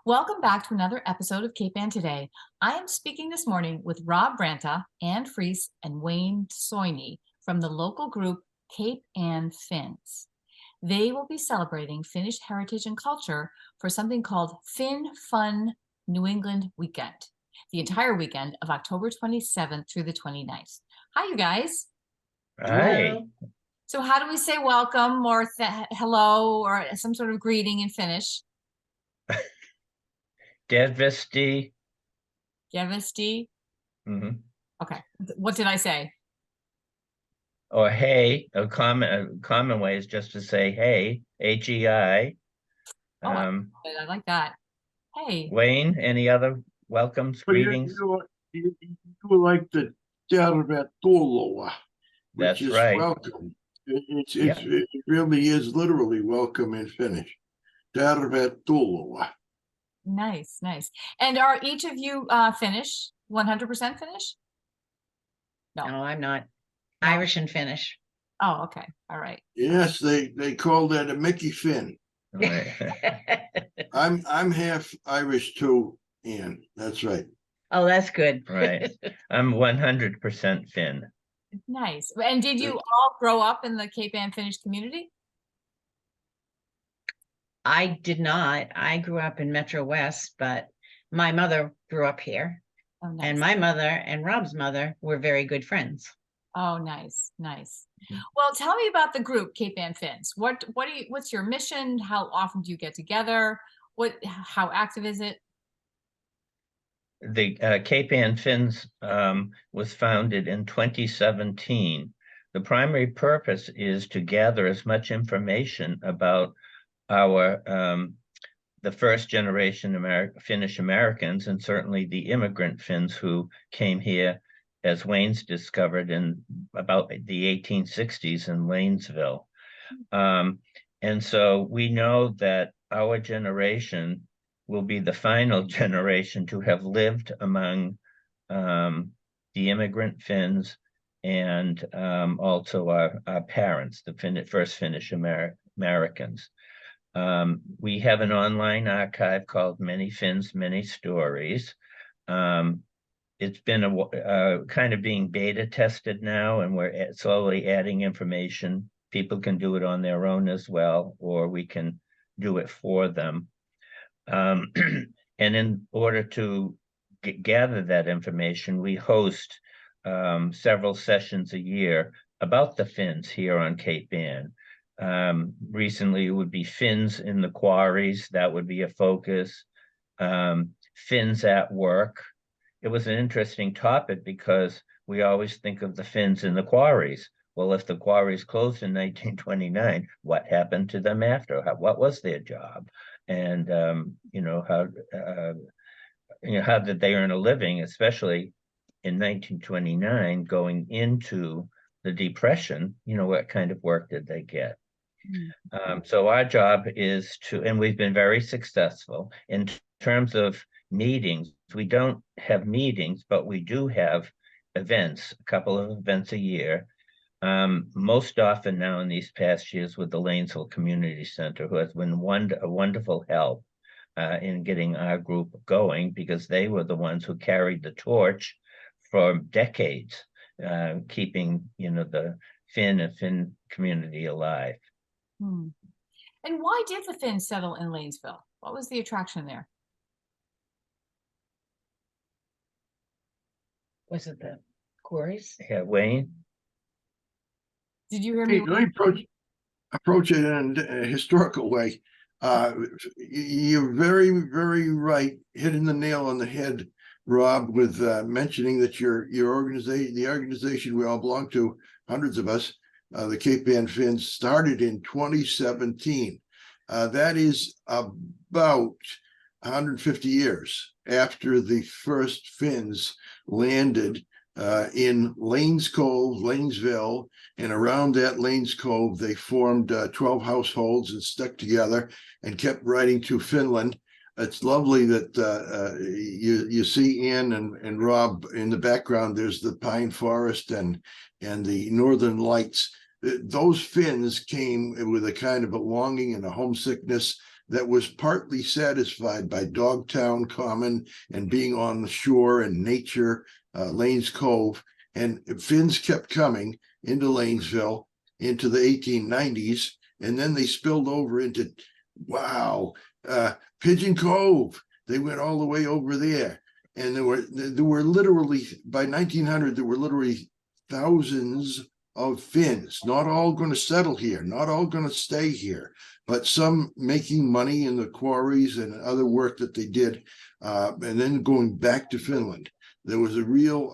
Welcome back to another episode of Cape Ann Today. I am speaking this morning with Rob Branta, Ann Fries, and Wayne Soini from the local group Cape Ann Finns. They will be celebrating Finnish heritage and culture for something called Finn Fun New England Weekend, the entire weekend of October 27th through the 29th. Hi, you guys. Hi. So how do we say welcome or hello or some sort of greeting in Finnish? Tervesti. Gevesti. Mhm. Okay. What did I say? Or hey, a common way is just to say hey, H-E-I. Oh, Um, I like that. Hey. Wayne, any other welcomes, But greetings? you like the tervetuloa, which That's is right. welcome. Yeah. It really is literally welcome in Finnish. Tervetuloa. Nice, nice. And are each of you Finnish? 100% Finnish? No. No, I'm not. No? Irish and Finnish. Oh, okay. All right. Yes, they call that a Mickey Finn. Right. I'm half Irish too, Ian. That's right. Oh, that's good. Right. I'm 100% Finn. Nice. And did you all grow up in the Cape Ann Finnish community? I did not. I grew up in Metro West, but my mother grew up here. Oh, nice. And my mother and Rob's mother were very good friends. Oh, nice, nice. Well, tell me about the group Cape Ann Finns. What's your mission? How often do you get together? How active is it? The Cape Ann Finns was founded in 2017. The primary purpose is to gather as much information about our the first generation Finnish Americans, and certainly the immigrant Finns who came here, as Wayne's discovered, in about the 1860s in Lanesville. And so we know that our generation will be the final generation to have lived among the immigrant Finns and also our parents, the first Finnish Americans. We have an online archive called Many Finns, Many Stories. It's been a kind of being beta tested now, and we're slowly adding information. People can do it on their own as well, or we can do it for them. And in order to gather that information, we host several sessions a year about the Finns here on Cape Ann. Recently, it would be Finns in the quarries. That would be a focus. Finns at work. It was an interesting topic because we always think of the Finns in the quarries. Well, if the quarries closed in 1929, what happened to them after? What was their job? And how did they earn a living, especially in 1929, going into the Depression? What kind of work did they get? So our job is to, and we've been very successful in terms of meetings. We don't have meetings, but we do have events, a couple of events a year. Most often now in these past years with the Lanesville Community Center, who has been a wonderful help in getting our group going, because they were the ones who carried the torch for decades, keeping the Finn community alive. And why did the Finns settle in Lanesville? What was the attraction there? Was it the quarries? Yeah, Wayne? Did you hear Hey, me? let me approach it in a historical way. You're very, very right, hitting the nail on the head, Rob, with mentioning that your organization, the organization we all belong to, hundreds of us, the Cape Ann Finns, started in 2017. That is about 150 years after the first Finns landed in Lanes Cove, Lanesville, and around that Lanes Cove, they formed 12 households and stuck together and kept riding to Finland. It's lovely that you see Ann and Rob in the background. There's the pine forest and the northern lights. Those Finns came with a kind of a longing and a homesickness that was partly satisfied by Dogtown Common and being on the shore and nature, Lanes Cove. And Finns kept coming into Lanesville into the 1890s, and then they spilled over into, wow, Pigeon Cove. They went all the way over there. And there were literally, by 1900, there were literally thousands of Finns, not all going to settle here, not all going to stay here, but some making money in the quarries and other work that they did, and then going back to Finland. There was a real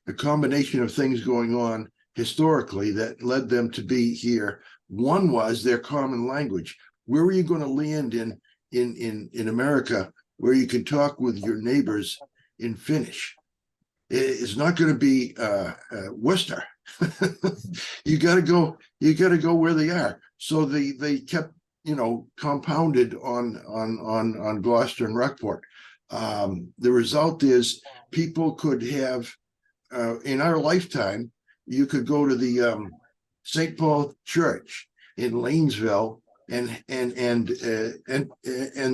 a combination of things going on historically that led them to be here. One was their common language. Where are you going to land in America where you can talk with your neighbors in Finnish? It's not going to be Worcester. You got to go where they are. So they kept, compounded on Gloucester and Rockport. The result is people could have, in our lifetime, you could go to the St. Paul Church in Lanesville, and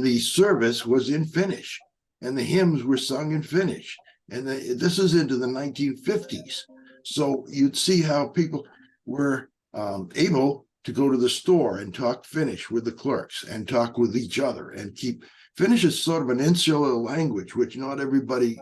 the service was in Finnish, and the hymns were sung in Finnish. And this is into the 1950s. So you'd see how people were able to go to the store and talk Finnish with the clerks and talk with each other and keep. Finnish is sort of an insular language, which not everybody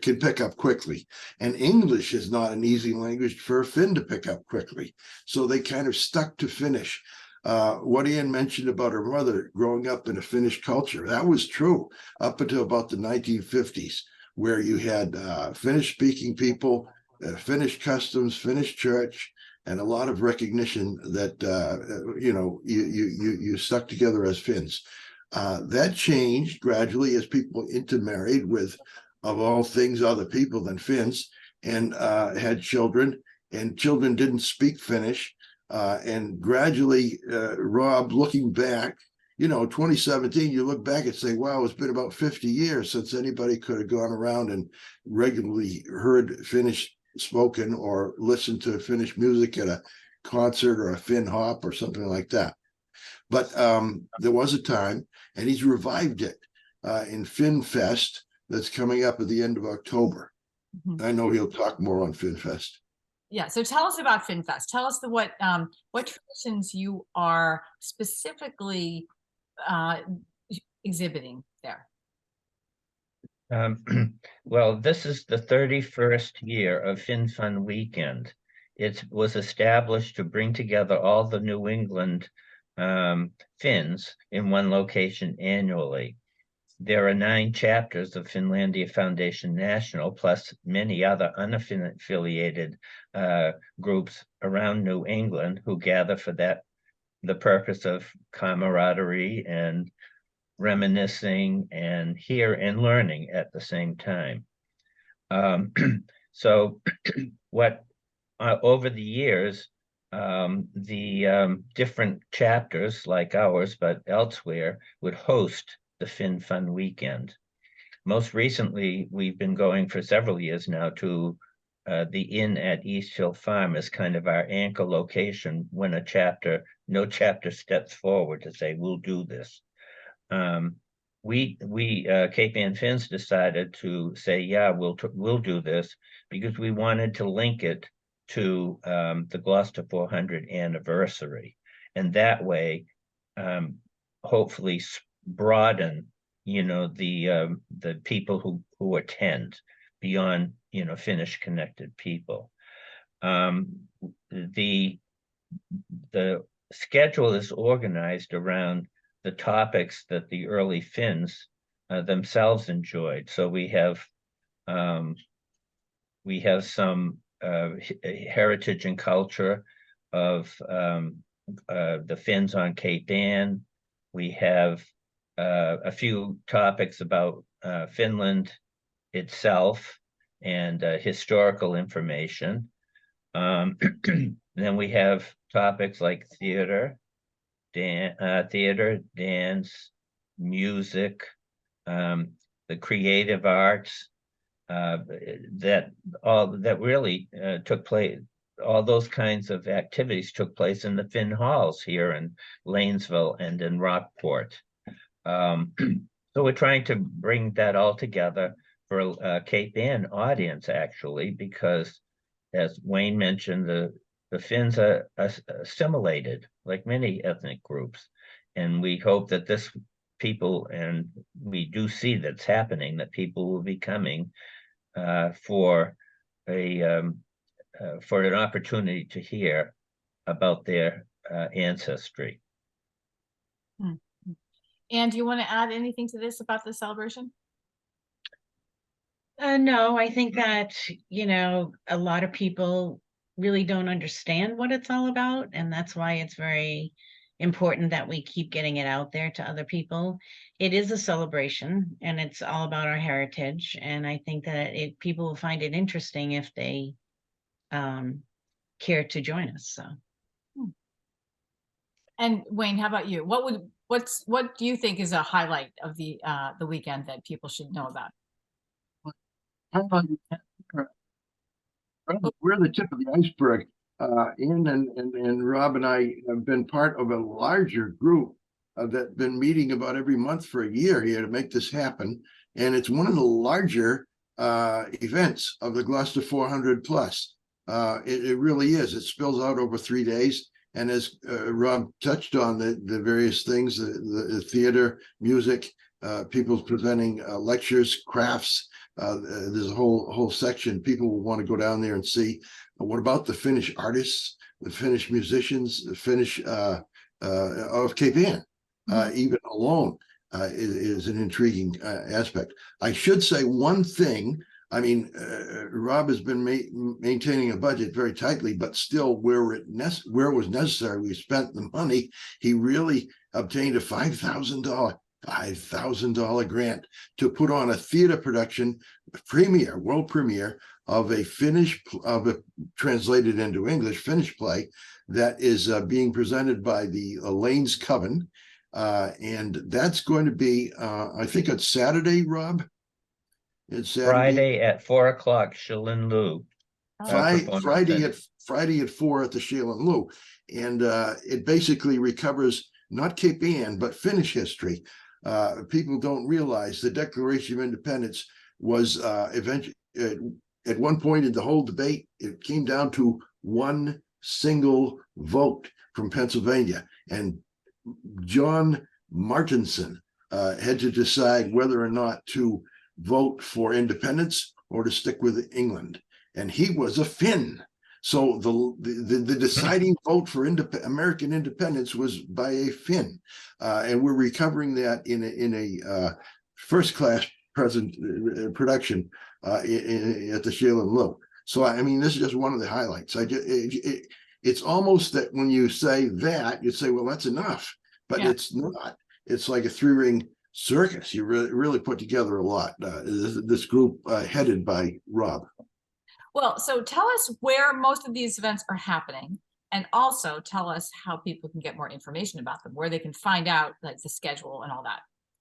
can pick up quickly. And English is not an easy language for a Finn to pick up quickly. So they kind of stuck to Finnish. What Ian mentioned about her mother growing up in a Finnish culture, that was true up until about the 1950s, where you had Finnish-speaking people, Finnish customs, Finnish church, and a lot of recognition that you stuck together as Finns. That changed gradually as people intermarried with, of all things, other people than Finns, and had children, and children didn't speak Finnish. And gradually, Rob, looking back, 2017, you look back and say, wow, it's been about 50 years since anybody could have gone around and regularly heard Finnish spoken or listened to Finnish music at a concert or a Finn hop or something like that. But there was a time, and he's revived it in Finn Fest that's coming up at the end of October. Mm-hmm. I know he'll talk more on Finn Fest. Yeah, so tell us about Finn Fest. Tell us what traditions you are specifically exhibiting there. Well, this is the 31st year of Finn Fun Weekend. It was established to bring together all the New England Finns in one location annually. There are 9 chapters of Finlandia Foundation National, plus many other unaffiliated groups around New England who gather for the purpose of camaraderie and reminiscing and learning at the same time. So what over the years, the different chapters like ours, but elsewhere, would host the Finn Fun Weekend. Most recently, we've been going for several years now to the Inn at East Hill Farm as kind of our anchor location when no chapter steps forward to say, we'll do this. We Cape Ann Finns decided to say, yeah, we'll do this because we wanted to link it to the Gloucester 400 anniversary. And that way, hopefully broaden, the people who attend beyond, Finnish connected people. The schedule is organized around the topics that the early Finns themselves enjoyed. So we have some heritage and culture of the Finns on Cape Ann. We have a few topics about Finland itself and historical information. Then we have topics like theater, dance, music, the creative arts, that really took place all those kinds of activities took place in the Finn halls here in Lanesville and in Rockport. So we're trying to bring that all together for a Cape Ann audience, actually, because as Wayne mentioned, the Finns are assimilated like many ethnic groups. And we hope that this people, and we do see that's happening, that people will be coming for an opportunity to hear about their ancestry. And do you want to add anything to this about the celebration? No, I think that, a lot of people really don't understand what it's all about. And that's why it's very important that we keep getting it out there to other people. It is a celebration and it's all about our heritage. And I think that people will find it interesting if they care to join us. So. And Wayne, how about you? What do you think is a highlight of the weekend that people should know about? We're the tip of the iceberg. Ann and Rob and I have been part of a larger group that's been meeting about every month for a year here to make this happen. And it's one of the larger events of the Gloucester 400 plus. It really is. It spills out over 3 days. And as Rob touched on, the various things, the theater, music, people presenting lectures, crafts. There's a whole section people will want to go down there and see. What about the Finnish artists, the Finnish musicians, the Finnish of Cape Ann, even alone is an intriguing aspect. I should say one thing. I mean, Rob has been maintaining a budget very tightly, but still where it was necessary, we spent the money. He really obtained a $5,000 grant to put on a theater production, world premiere of a translated into English Finnish play that is being presented by the Lane's Coven. And that's going to be, I think it's Saturday, Rob? It's Saturday. Friday at 4 o'clock, Shalin Liu. Friday at 4 at the Shalin Liu. And it basically recovers not Cape Ann, but Finnish history. People don't realize the Declaration of Independence was eventually, at one point in the whole debate, it came down to one single vote from Pennsylvania. And John Martinson had to decide whether or not to vote for independence or to stick with England. And he was a Finn. So the deciding vote for American independence was by a Finn. And we're recovering that in a first-class production at the Shalin Liu. So, I mean, this is just one of the highlights. It's almost that when you say that, you say, well, that's enough. But it's not. It's like a three-ring circus. You really put together a lot. This group headed by Rob. Well, so tell us where most of these events are happening, and also tell us how people can get more information about them, where they can find out like the schedule and all that.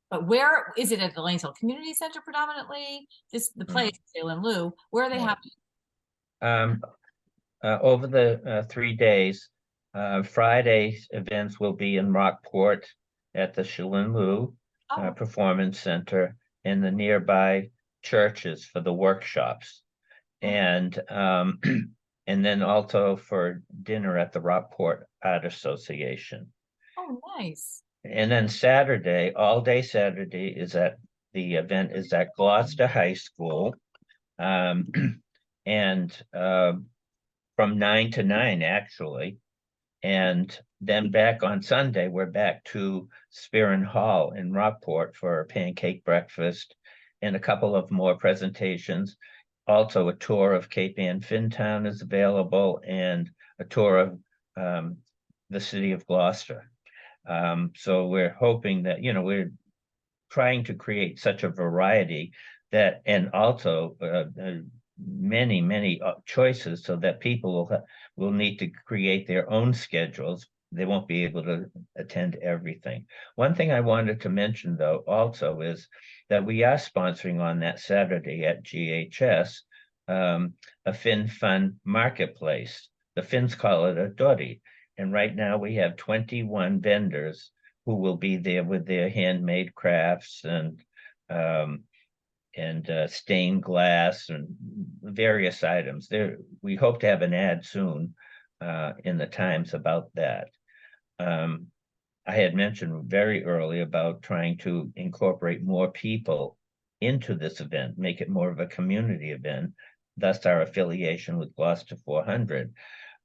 But where is it? At the Lanesville Community Center predominantly? The place, Shalin Liu. Where are they happening? Over the 3 days, Friday's events will be in Rockport at the Shalin Liu Performance Center and the nearby churches for the workshops. And then also for dinner at the Rockport Art Association. Oh, nice. And then Saturday, all day Saturday, the event is at Gloucester High School. And from 9 to 9, actually. And then back on Sunday, we're back to Spearin Hall in Rockport for a pancake breakfast and a couple of more presentations. Also, a tour of Cape Ann Finntown is available and a tour of the city of Gloucester. So we're hoping that, we're trying to create such a variety that, and also many choices so that people will need to create their own schedules. They won't be able to attend everything. One thing I wanted to mention, though, also is that we are sponsoring on that Saturday at GHS a Finn Fun Marketplace the Finns call it a dori. And right now we have 21 vendors who will be there with their handmade crafts and stained glass and various items. We hope to have an ad soon in the Times about that. I had mentioned very early about trying to incorporate more people into this event, make it more of a community event, thus our affiliation with Gloucester 400.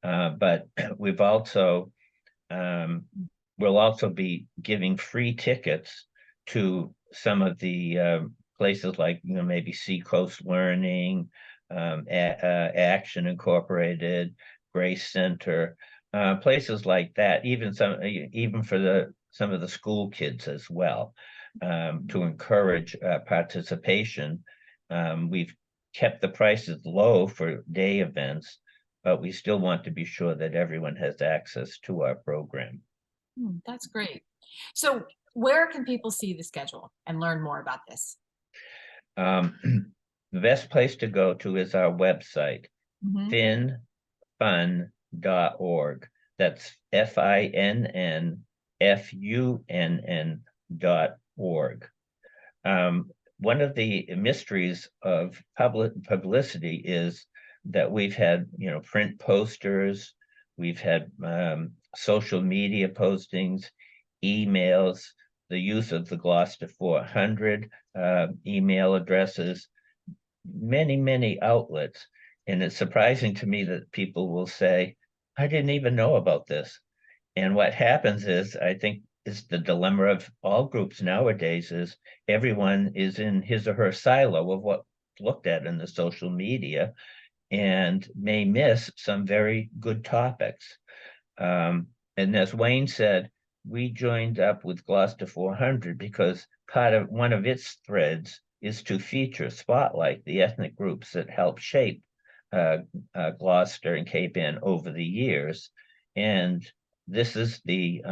But we've also, we'll also be giving free tickets to some of the places like, maybe Seacoast Learning, Action Incorporated, Grace Center, places like that, even for some of the school kids as well, to encourage participation. We've kept the prices low for day events, but we still want to be sure that everyone has access to our program. That's great. So where can people see the schedule and learn more about this? The best place to go to is our website, finnfun.org. That's FINNFUNN.org. One of the mysteries of publicity is that we've had, print posters, we've had social media postings, emails, the use of the Gloucester 400 email addresses, many outlets. And it's surprising to me that people will say, I didn't even know about this. And what happens is, I think, is the dilemma of all groups nowadays is everyone is in his or her silo of what's looked at in the social media and may miss some very good topics. And as Wayne said, we joined up with Gloucester 400 because one of its threads is to spotlight the ethnic groups that help shape Gloucester and Cape Ann over the years. And this is the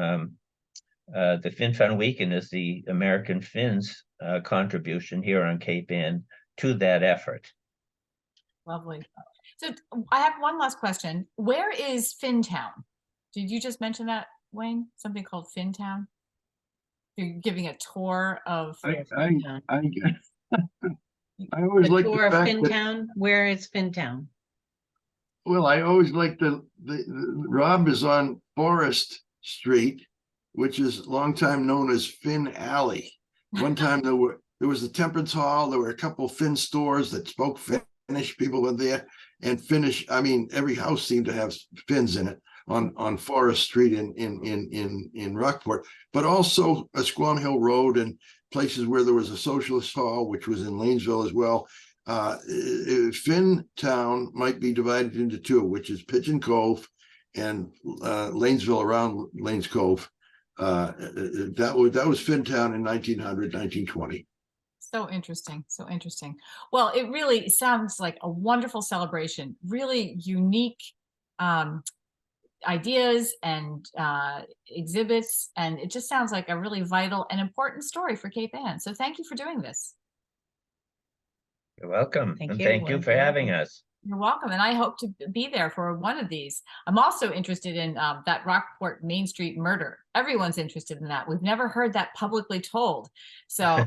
Fin Fun Weekend is the American Finns contribution here on Cape Ann to that effort. Lovely. So I have one last question. Where is Finntown? Did you just mention that, Wayne? Something called Finntown? You're giving a tour of I Finntown. I always The like tour the of fact that, Finntown. Where is Finntown? well, I always like the Rob is on Forest Street, which is long time known as Finn Alley. One time there was the Temperance Hall. There were a couple of Finn stores that spoke Finnish. People were there, and Finnish. I mean, every house seemed to have Finns in it on Forest Street in Rockport, but also a Squam Hill Road and places where there was a Socialist Hall, which was in Lanesville as well. Finntown might be divided into two, which is Pigeon Cove and Lanesville around Lanes Cove. That was Finntown in 1900, 1920. So interesting. So interesting. Well, it really sounds like a wonderful celebration, really unique ideas and exhibits. And it just sounds like a really vital and important story for Cape Ann. So thank you for doing this. You're welcome. Thank and you. thank you for having us. You're welcome. And I hope to be there for one of these. I'm also interested in that Rockport Main Street murder. Everyone's interested in that. We've never heard that publicly told. So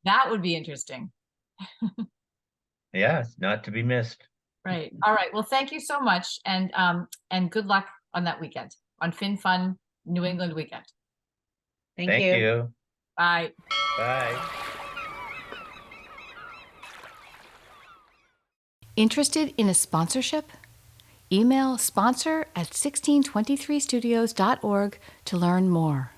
that would be interesting. Yeah, not to be missed. Right. All right. Well, thank you so much. And good luck on that weekend, on Fin Fun New England weekend. Thank Thank you. Bye. Bye. Interested in a sponsorship? Email sponsor@1623studios.org to learn more.